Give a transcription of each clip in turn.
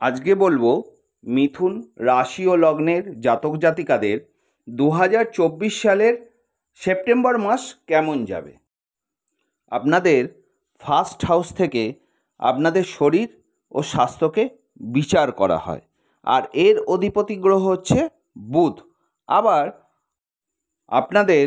আজকে বলবো মিথুন রাশি ও লগ্নের জাতক জাতিকাদের 2024 সালের সেপ্টেম্বর মাস কেমন যাবে। আপনাদের ফার্স্ট হাউস থেকে আপনাদের শরীর ও স্বাস্থ্যকে বিচার করা হয়, আর এর অধিপতি গ্রহ হচ্ছে বুধ। আবার আপনাদের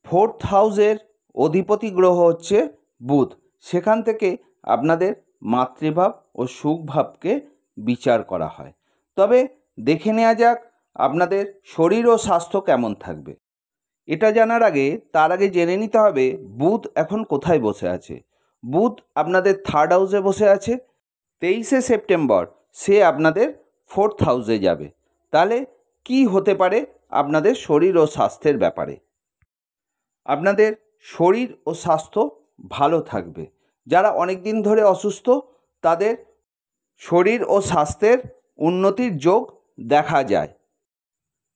ফোর্থ হাউসের অধিপতি গ্রহ হচ্ছে বুধ। সেখান থেকে আপনাদের মাতৃভাব ও সুখভাবকে বিচার করা হয়। তবে দেখে নেওয়া যাক আপনাদের শরীর ও স্বাস্থ্য কেমন থাকবে। এটা জানার আগে তার আগে জেনে নিতে হবে বুধ এখন কোথায় বসে আছে। বুধ আপনাদের থার্ড হাউসে বসে আছে। 23শে সেপ্টেম্বর সে আপনাদের ফোর্থ হাউসে যাবে। তাহলে কি হতে পারে আপনাদের শরীর ও স্বাস্থ্যের ব্যাপারে? আপনাদের শরীর ও স্বাস্থ্য ভালো থাকবে। যারা অনেক দিন ধরে অসুস্থ তাদের শরীর ও স্বাস্থ্যের উন্নতির যোগ দেখা যায়,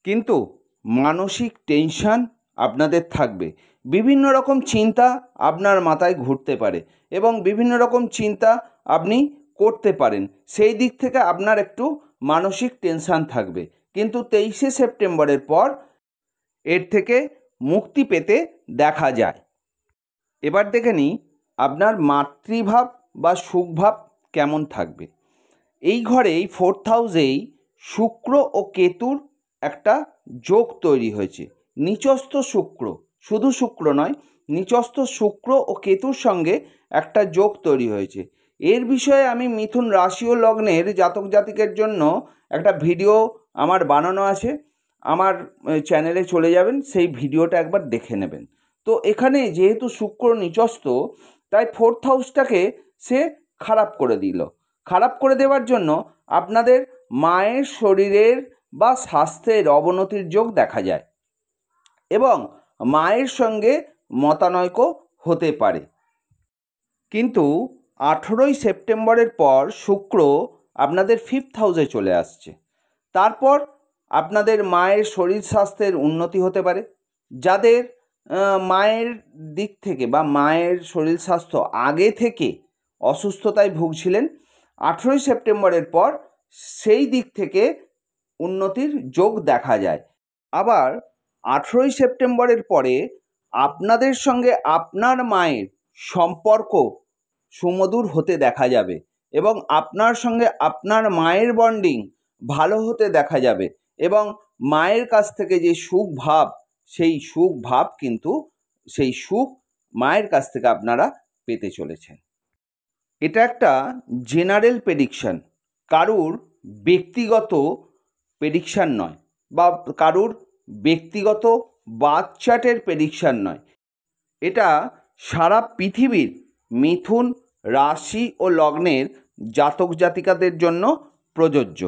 কিন্তু মানসিক টেনশন আপনাদের থাকবে। বিভিন্ন রকম চিন্তা আপনার মাথায় ঘুরতে পারে এবং বিভিন্ন রকম চিন্তা আপনি করতে পারেন। সেই দিক থেকে আপনার একটু মানসিক টেনশন থাকবে, কিন্তু 23শে সেপ্টেম্বরের পর এর থেকে মুক্তি পেতে দেখা যায়। এবার দেখে নিই আপনার মাতৃভাব বা সুখভাব কেমন থাকবে। এই ঘরেই ফোর্থ হাউসেই শুক্র ও কেতুর একটা যোগ তৈরি হয়েছে। নিচস্থ শুক্র, শুধু শুক্র নয়, নিচস্থ শুক্র ও কেতুর সঙ্গে একটা যোগ তৈরি হয়েছে। এর বিষয়ে আমি মিথুন রাশি ও লগ্নের জাতক জাতিকের জন্য একটা ভিডিও আমার বানানো আছে। আমার চ্যানেলে চলে যাবেন, সেই ভিডিওটা একবার দেখে নেবেন। তো এখানে যেহেতু শুক্র নিচস্থ, তাই ফোর্থ হাউসটাকে সে খারাপ করে দিল। খারাপ করে দেওয়ার জন্য আপনাদের মায়ের শরীরের বা স্বাস্থ্যের অবনতির যোগ দেখা যায় এবং মায়ের সঙ্গে মতানৈক্য হতে পারে। কিন্তু 18ই সেপ্টেম্বরের পর শুক্র আপনাদের ফিফথ হাউসে চলে আসছে। তারপর আপনাদের মায়ের শরীর স্বাস্থ্যের উন্নতি হতে পারে। যাদের মায়ের দিক থেকে বা মায়ের শরীর স্বাস্থ্য আগে থেকে অসুস্থতায় ভুগছিলেন, 18ই সেপ্টেম্বরের পর সেই দিক থেকে উন্নতির যোগ দেখা যায়। আবার 18ই সেপ্টেম্বরের পরে আপনাদের সঙ্গে আপনার মায়ের সম্পর্ক সুমধুর হতে দেখা যাবে এবং আপনার সঙ্গে আপনার মায়ের বন্ডিং ভালো হতে দেখা যাবে এবং মায়ের কাছ থেকে যে সুখ ভাব, সেই সুখ ভাব কিন্তু সেই সুখ মায়ের কাছ থেকে আপনারা পেতে চলেছেন। এটা একটা জেনারেল প্রেডিকশন, কারুর ব্যক্তিগত প্রেডিকশান নয় বা কারুর ব্যক্তিগত বার্থ চার্টের প্রেডিকশান নয়। এটা সারা পৃথিবীর মিথুন রাশি ও লগ্নের জাতক জাতিকাদের জন্য প্রযোজ্য।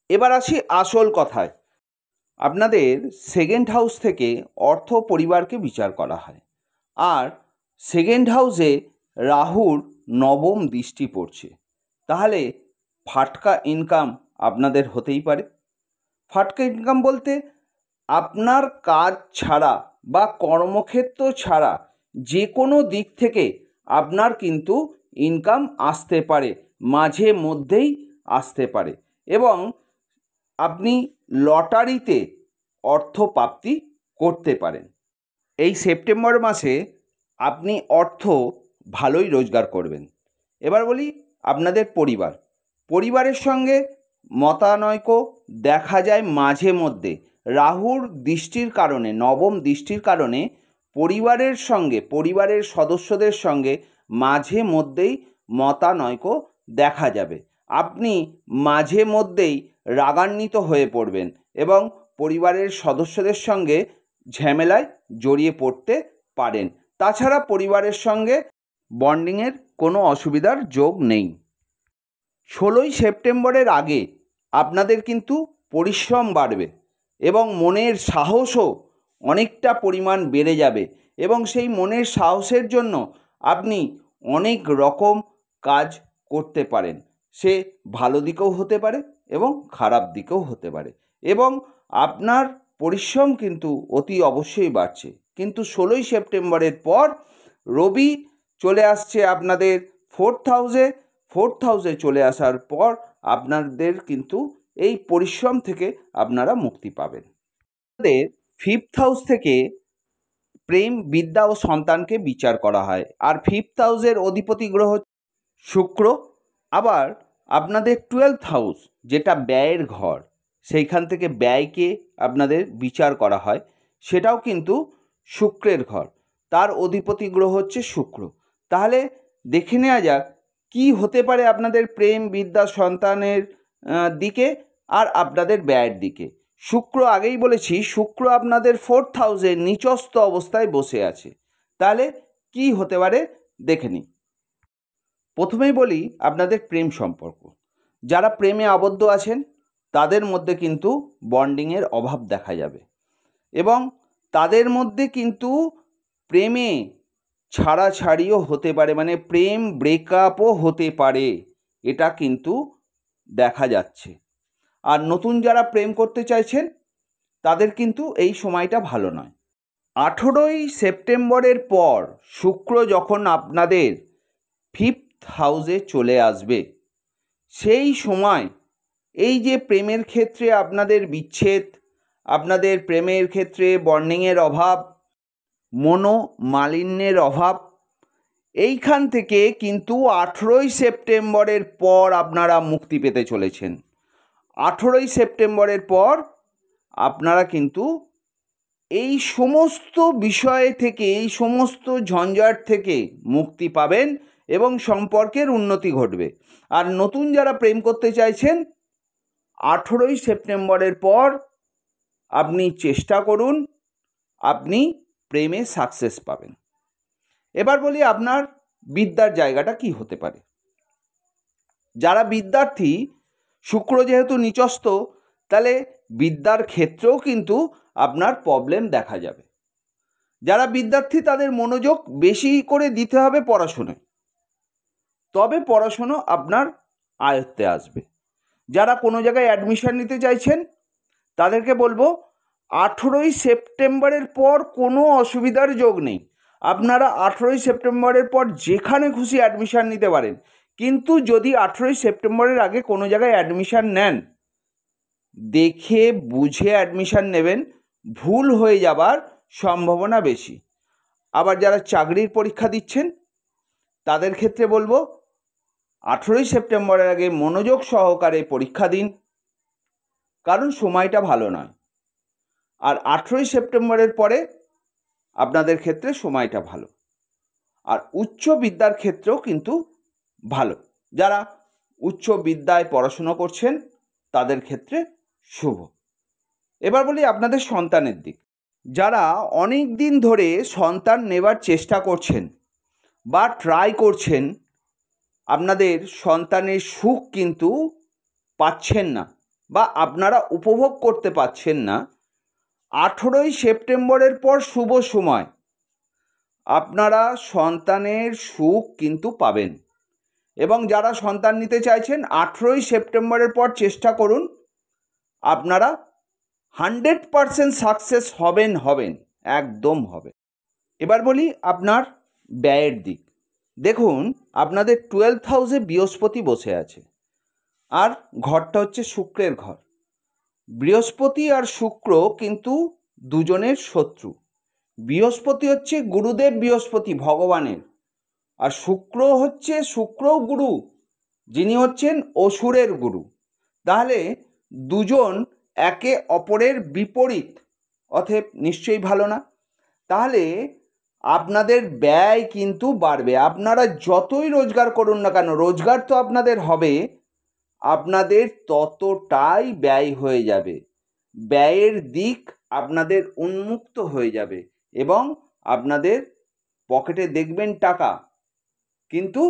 এবার আসি আসল কথায়। আপনাদের সেকেন্ড হাউস থেকে অর্থ পরিবারকে বিচার করা হয়, আর সেকেন্ড হাউসে রাহুর নবম দৃষ্টি পড়ছে। তাহলে ফাটকা ইনকাম আপনাদের হতেই পারে। ফাটকা ইনকাম বলতে আপনার কাজ ছাড়া বা কর্মক্ষেত্র ছাড়া যে কোনো দিক থেকে আপনার কিন্তু ইনকাম আসতে পারে, মাঝে মধ্যেই আসতে পারে এবং আপনি লটারিতে অর্থ প্রাপ্তি করতে পারেন। এই সেপ্টেম্বর মাসে আপনি অর্থ ভালোই রোজগার করবেন। এবার বলি আপনাদের পরিবারের সঙ্গে মতানৈক্য দেখা যায় মাঝে মধ্যে। রাহুর দৃষ্টির কারণে, নবম দৃষ্টির কারণে পরিবারের সঙ্গে, পরিবারের সদস্যদের সঙ্গে মাঝে মধ্যেই মতানৈক্য দেখা যাবে। আপনি মাঝে মধ্যেই রাগান্বিত হয়ে পড়বেন এবং পরিবারের সদস্যদের সঙ্গে ঝামেলায় জড়িয়ে পড়তে পারেন। তাছাড়া পরিবারের সঙ্গে বন্ডিংয়ের কোনো অসুবিধার যোগ নেই। 16ই সেপ্টেম্বরের আগে আপনাদের কিন্তু পরিশ্রম বাড়বে এবং মনের সাহসও অনেকটা পরিমাণ বেড়ে যাবে এবং সেই মনের সাহসের জন্য আপনি অনেক রকম কাজ করতে পারেন। সে ভালো দিকেও হতে পারে এবং খারাপ দিকেও হতে পারে এবং আপনার পরিশ্রম কিন্তু অতি অবশ্যই বাড়ছে। কিন্তু 16ই সেপ্টেম্বরের পর রবি চলে আসছে আপনাদের ফোর্থ হাউসে। 4th হাউসে চলে আসার পর আপনাদের কিন্তু এই পরিশ্রম থেকে আপনারা মুক্তি পাবেন। আপনাদের 5th হাউস থেকে প্রেম, বিদ্যা ও সন্তানকে বিচার করা হয়, আর 5th হাউসের অধিপতি গ্রহ শুক্র। আবার আপনাদের 12th হাউস, যেটা ব্যয়ের ঘর, সেইখান থেকে ব্যয়কে আপনাদের বিচার করা হয়, সেটাও কিন্তু শুক্রের ঘর, তার অধিপতি গ্রহ হচ্ছে শুক্র। তাহলে দেখে নেওয়া যাক কি হতে পারে আপনাদের প্রেম, বিদ্যা, সন্তানের দিকে আর আপনাদের ব্যয়ের দিকে। শুক্র, আগেই বলেছি, শুক্র আপনাদের 4th হাউসে নিচস্থ অবস্থায় বসে আছে। তাহলে কি হতে পারে দেখে নিই। প্রথমেই বলি আপনাদের প্রেম সম্পর্ক। যারা প্রেমে আবদ্ধ আছেন তাদের মধ্যে কিন্তু বন্ডিংয়ের অভাব দেখা যাবে, এবং তাদের মধ্যে কিন্তু প্রেমে ছাড়াছাড়িও হতে পারে, মানে প্রেম ব্রেকআপও হতে পারে, এটা কিন্তু দেখা যাচ্ছে। আর নতুন যারা প্রেম করতে চাইছেন তাদের কিন্তু এই সময়টা ভালো নয়। 18ই সেপ্টেম্বরের পর শুক্র যখন আপনাদের 5th হাউসে চলে আসবে, সেই সময় এই যে প্রেমের ক্ষেত্রে আপনাদের বিচ্ছেদ, আপনাদের প্রেমের ক্ষেত্রে বন্ডিংয়ের অভাব, মনোমালিন্যের অভাব, এইখান থেকে কিন্তু 18ই সেপ্টেম্বরের পর আপনারা মুক্তি পেতে চলেছেন। 18ই সেপ্টেম্বরের পর আপনারা কিন্তু এই সমস্ত বিষয় থেকে, এই সমস্ত ঝঞ্ঝাট থেকে মুক্তি পাবেন এবং সম্পর্কের উন্নতি ঘটবে। আর নতুন যারা প্রেম করতে চাইছেন, 18ই সেপ্টেম্বরের পর আপনি চেষ্টা করুন, আপনি প্রেমে সাকসেস পাবেন। এবার বলি আপনার বিদ্যার জায়গাটা কি হতে পারে। যারা বিদ্যার্থী, শুক্র যেহেতু নিচস্থ, তাহলে বিদ্যার ক্ষেত্রেও কিন্তু আপনার প্রবলেম দেখা যাবে। যারা বিদ্যার্থী তাদের মনোযোগ বেশি করে দিতে হবে পড়াশোনায়, তবে পড়াশুনো আপনার আয়ত্তে আসবে। যারা কোনো জায়গায় অ্যাডমিশন নিতে চাইছেন তাদেরকে বলবো 18ই সেপ্টেম্বরের পর কোনো অসুবিধার যোগ নেই। আপনারা 18ই সেপ্টেম্বরের পর যেখানে খুশি অ্যাডমিশন নিতে পারেন, কিন্তু যদি 18ই সেপ্টেম্বরের আগে কোনো জায়গায় অ্যাডমিশন নেন, দেখে বুঝে অ্যাডমিশন নেবেন, ভুল হয়ে যাবার সম্ভাবনা বেশি। আবার যারা চাকরির পরীক্ষা দিচ্ছেন তাদের ক্ষেত্রে বলবো 18ই সেপ্টেম্বরের আগে মনোযোগ সহকারে পরীক্ষা দিন, কারণ সময়টা ভালো নয়। আর 18ই সেপ্টেম্বরের পরে আপনাদের ক্ষেত্রে সময়টা ভালো। আর উচ্চ বিদ্যার ক্ষেত্রেও কিন্তু ভালো। যারা উচ্চ বিদ্যায় পড়াশুনো করছেন তাদের ক্ষেত্রে শুভ। এবার বলি আপনাদের সন্তানের দিক। যারা অনেক দিন ধরে সন্তান নেবার চেষ্টা করছেন বা ট্রাই করছেন, আপনাদের সন্তানের সুখ কিন্তু পাচ্ছেন না বা আপনারা উপভোগ করতে পাচ্ছেন না, 18ই সেপ্টেম্বরের পর শুভ সময়, আপনারা সন্তানের সুখ কিন্তু পাবেন। এবং যারা সন্তান নিতে চাইছেন 18ই সেপ্টেম্বরের পর চেষ্টা করুন, আপনারা 100% সাকসেস হবেন, একদম হবে। এবার বলি আপনার ব্যয়ের দিক। দেখুন, আপনাদের 12th হাউসে বৃহস্পতি বসে আছে, আর ঘরটা হচ্ছে শুক্রের ঘর। বৃহস্পতি আর শুক্র কিন্তু দুজনের শত্রু। বৃহস্পতি হচ্ছে গুরুদেব বৃহস্পতি, ভগবানের, আর শুক্র হচ্ছে শুক্রও গুরু, যিনি হচ্ছেন অসুরের গুরু। তাহলে দুজন একে অপরের বিপরীত, অতএব নিশ্চয়ই ভালো না। তাহলে আপনাদের ব্যয় কিন্তু বাড়বে। আপনারা যতই রোজগার করুন না কেন, রোজগার তো আপনাদের হবে, আপনাদের ততটাই ব্যয় হয়ে যাবে। ব্যয়ের দিক আপনাদের উন্মুক্ত হয়ে যাবে এবং আপনাদের পকেটে দেখবেন টাকা, কিন্তু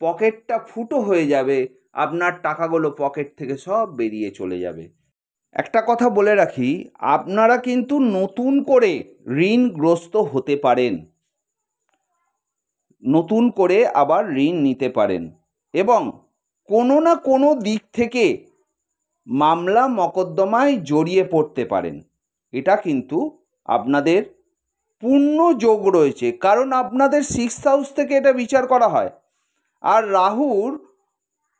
পকেটটা ফুটো হয়ে যাবে, আপনার টাকাগুলো পকেট থেকে সব বেরিয়ে চলে যাবে। একটা কথা বলে রাখি, আপনারা কিন্তু নতুন করে ঋণগ্রস্ত হতে পারেন, নতুন করে আবার ঋণ নিতে পারেন, এবং কোনো না কোনো দিক থেকে মামলা মকদ্দমায় জড়িয়ে পড়তে পারেন। এটা কিন্তু আপনাদের পূর্ণ যোগ রয়েছে, কারণ আপনাদের 6th হাউস থেকে এটা বিচার করা হয়। আর রাহুর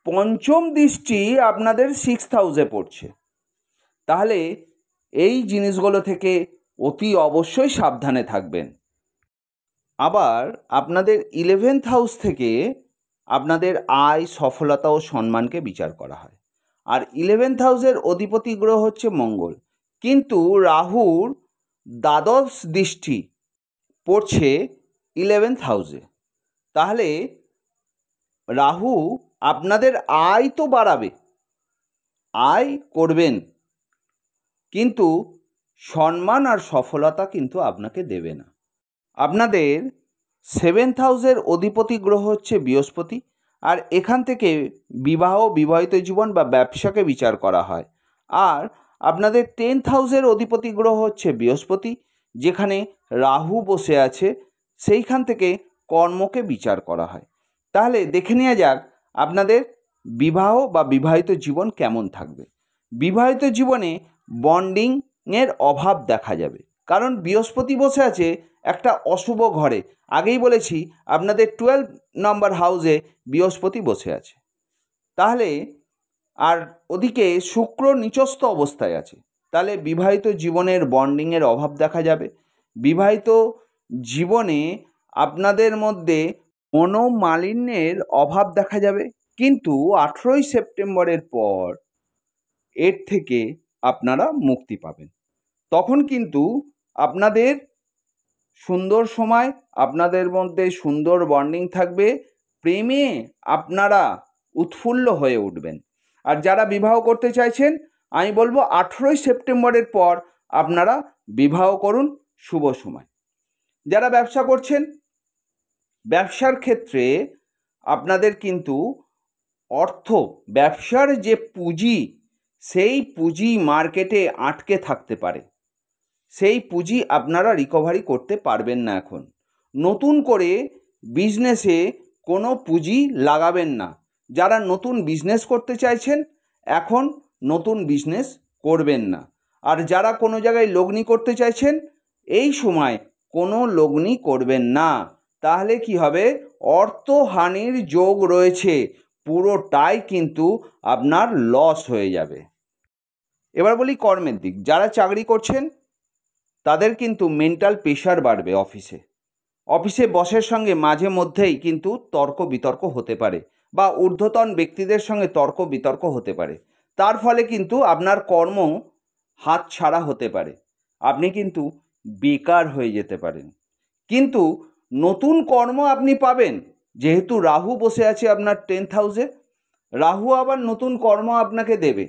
পঞ্চম দৃষ্টি আপনাদের 6th হাউসে পড়ছে। তাহলে এই জিনিসগুলো থেকে অতি অবশ্যই সাবধানে থাকবেন। আবার আপনাদের 11th হাউস থেকে আপনাদের আয়, সফলতা ও সম্মানকে বিচার করা হয়। আর 11th হাউসের অধিপতি গ্রহ হচ্ছে মঙ্গল, কিন্তু রাহুর দ্বাদশ দৃষ্টি পড়ছে 11th হাউসে। তাহলে রাহু আপনাদের আয় তো বাড়াবে, আয় করবেন, কিন্তু সম্মান আর সফলতা কিন্তু আপনাকে দেবে না। আপনাদের 7th হাউসের অধিপতি গ্রহ হচ্ছে বৃহস্পতি, আর এখান থেকে বিবাহ, বিবাহিত জীবন বা ব্যবসাকে বিচার করা হয়। আর আপনাদের 10th হাউসের অধিপতি গ্রহ হচ্ছে বৃহস্পতি, যেখানে রাহু বসে আছে, সেইখান থেকে কর্মকে বিচার করা হয়। তাহলে দেখে নেওয়া যাক আপনাদের বিবাহ বা বিবাহিত জীবন কেমন থাকবে। বিবাহিত জীবনে বন্ডিংয়ের অভাব দেখা যাবে, কারণ বৃহস্পতি বসে আছে একটা অশুভ ঘরে। আগেই বলেছি আপনাদের 12 নম্বর হাউসে বৃহস্পতি বসে আছে। তাহলে আর ওদিকে শুক্র নিচস্থ অবস্থায় আছে, তাহলে বিবাহিত জীবনের বন্ডিংয়ের অভাব দেখা যাবে। বিবাহিত জীবনে আপনাদের মধ্যে মনোমালিন্যের অভাব দেখা যাবে, কিন্তু 18ই সেপ্টেম্বরের পর এর থেকে আপনারা মুক্তি পাবেন। তখন কিন্তু আপনাদের সুন্দর সময়, আপনাদের মধ্যে সুন্দর বন্ডিং থাকবে, প্রেমে আপনারা উৎফুল্ল হয়ে উঠবেন। আর যারা বিবাহ করতে চাইছেন, আমি বলবো 18ই সেপ্টেম্বরের পর আপনারা বিবাহ করুন, শুভ সময়। যারা ব্যবসা করছেন, ব্যবসার ক্ষেত্রে আপনাদের কিন্তু ব্যবসার যে পুঁজি, সেই পুঁজি মার্কেটে আটকে থাকতে পারে, সেই পুঁজি আপনারা রিকভারি করতে পারবেন না। এখন নতুন করে বিজনেসে কোনো পুঁজি লাগাবেন না। যারা নতুন বিজনেস করতে চাইছেন, এখন নতুন বিজনেস করবেন না। আর যারা কোনো জায়গায় লগ্নি করতে চাইছেন, এই সময় কোনো লগ্নি করবেন না। তাহলে কি হবে? অর্থহানির যোগ রয়েছে, পুরোটাই কিন্তু আপনার লস হয়ে যাবে। এবার বলি কর্মের দিক। যারা চাকরি করছেন তাদের কিন্তু মেন্টাল প্রেশার বাড়বে। অফিসে বসের সঙ্গে মাঝে মধ্যেই কিন্তু তর্ক বিতর্ক হতে পারে, বা ঊর্ধ্বতন ব্যক্তিদের সঙ্গে তর্ক বিতর্ক হতে পারে। তার ফলে কিন্তু আপনার কর্ম হাতছাড়া হতে পারে, আপনি কিন্তু বেকার হয়ে যেতে পারেন। কিন্তু নতুন কর্ম আপনি পাবেন, যেহেতু রাহু বসে আছে আপনার 10th হাউসে। রাহু আবার নতুন কর্ম আপনাকে দেবে,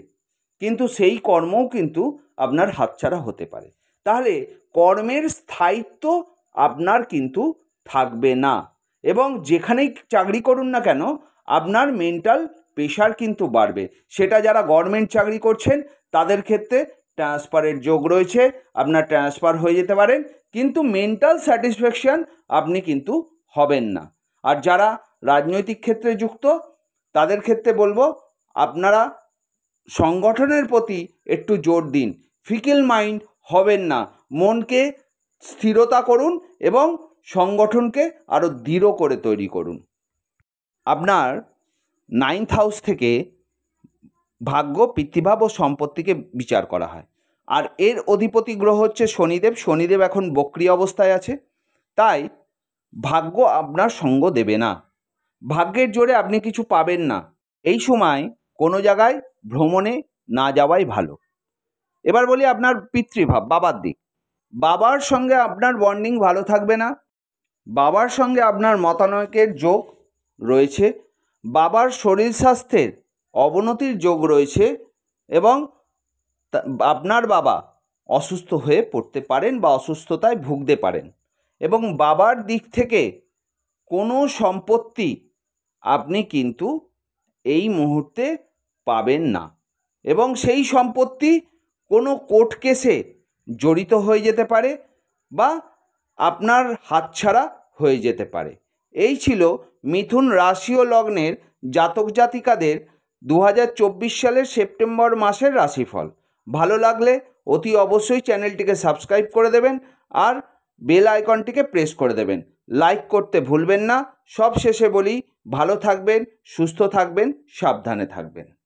কিন্তু সেই কর্মও কিন্তু আপনার হাতছাড়া হতে পারে। তাহলে কর্মের স্থায়িত্ব আপনার কিন্তু থাকবে না, এবং যেখানেই চাকরি করুন না কেন আপনার মেন্টাল প্রেশার কিন্তু বাড়বে। সেটা যারা গভর্নমেন্ট চাকরি করছেন তাদের ক্ষেত্রে ট্রান্সফারের যোগ রয়েছে, আপনার ট্রান্সফার হয়ে যেতে পারেন, কিন্তু মেন্টাল স্যাটিসফ্যাকশান আপনি কিন্তু হবেন না। আর যারা রাজনৈতিক ক্ষেত্রে যুক্ত তাদের ক্ষেত্রে বলবো আপনারা সংগঠনের প্রতি একটু জোর দিন, ফিকেল মাইন্ড হবেন না, মনকে স্থিরতা করুন এবং সংগঠনকে আরও দৃঢ় করে তৈরি করুন। আপনার 9th হাউস থেকে ভাগ্য, পিতৃভাব ও সম্পত্তিকে বিচার করা হয়। আর এর অধিপতি গ্রহ হচ্ছে শনিদেব। শনিদেব এখন বক্রী অবস্থায় আছে, তাই ভাগ্য আপনার সঙ্গ দেবে না, ভাগ্যের জোরে আপনি কিছু পাবেন না। এই সময় কোনো জায়গায় ভ্রমণে না যাওয়াই ভালো। এবার বলি আপনার পিতৃভাব, বাবার দিক। বাবার সঙ্গে আপনার বন্ডিং ভালো থাকবে না, বাবার সঙ্গে আপনার মতানৈক্যের যোগ রয়েছে, বাবার শরীর স্বাস্থ্যের অবনতির যোগ রয়েছে, এবং আপনার বাবা অসুস্থ হয়ে পড়তে পারেন বা অসুস্থতায় ভুগতে পারেন। এবং বাবার দিক থেকে কোনো সম্পত্তি আপনি কিন্তু এই মুহূর্তে পাবেন না, এবং সেই সম্পত্তি কোনো কোর্ট কেসে জড়িত হয়ে যেতে পারে বা আপনার হাতছাড়া হয়ে যেতে পারে। এই ছিল মিথুন রাশি ও লগ্নের জাতক জাতিকাদের 2024 সালের সেপ্টেম্বর মাসের রাশিফল। ভালো লাগলে অতি অবশ্যই চ্যানেলটিকে সাবস্ক্রাইব করে দেবেন আর বেল আইকনটিকে প্রেস করে দেবেন। লাইক করতে ভুলবেন না। সব শেষে বলি, ভালো থাকবেন, সুস্থ থাকবেন, সাবধানে থাকবেন।